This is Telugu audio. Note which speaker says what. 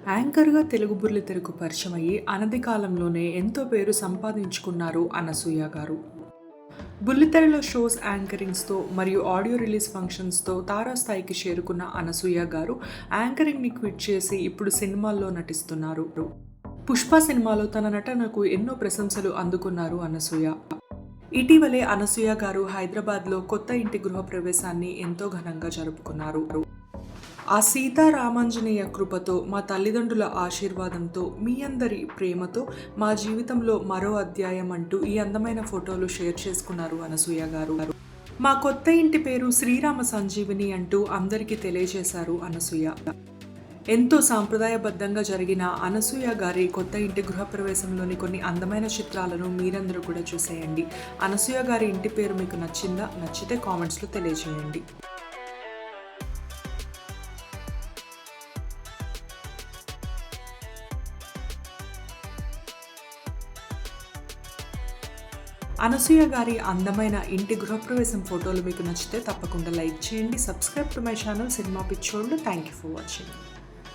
Speaker 1: యాంకర్‌గా తెలుగు బుల్లితెరకు పరిచయమయ్యి అనతి కాలంలోనే ఎంతో పేరు సంపాదించుకున్నారు అనసూయ గారు. బుల్లితెరలో షోస్ యాంకరింగ్స్‌తో మరియు ఆడియో రిలీజ్ ఫంక్షన్స్‌తో తారాస్థాయికి చేరుకున్న అనసూయ గారు యాంకరింగ్‌ని క్విట్ చేసి ఇప్పుడు సినిమాల్లో నటిస్తున్నారు. 'పుష్ప' సినిమాలో తన నటనకు ఎన్నో ప్రశంసలు అందుకున్నారు అనసూయ. ఇటీవలే అనసూయ గారు హైదరాబాద్‌లో కొత్త ఇంటి గృహప్రవేశాన్ని ఎంతో ఘనంగా జరుపుకున్నారు. ఆ సీతారామాంజనేయ కృపతో, మా తల్లిదండ్రుల ఆశీర్వాదంతో, మీ అందరి ప్రేమతో మా జీవితంలో మరో అధ్యాయం అంటూ ఈ అందమైన ఫోటోలు షేర్ చేసుకున్నారు అనసూయ గారు. మా కొత్త ఇంటి పేరు శ్రీరామ సంజీవిని అంటూ అందరికీ తెలియజేశారు అనసూయ. ఎంతో సాంప్రదాయబద్ధంగా జరిగిన అనసూయ గారి కొత్త ఇంటి గృహప్రవేశంలోని కొన్ని అందమైన చిత్రాలను మీరందరూ కూడా చూసేయండి. అనసూయ గారి ఇంటి పేరు మీకు నచ్చిందా? నచ్చితే కామెంట్స్లో తెలియజేయండి. అనసూయ గారి అందమైన ఇంటి గృహప్రవేశం ఫోటోలు మీకు నచ్చితే తప్పకుండా లైక్ చేయండి. Subscribe to my channel cinema పిచ్చోళ్ళు. Thank you for watching.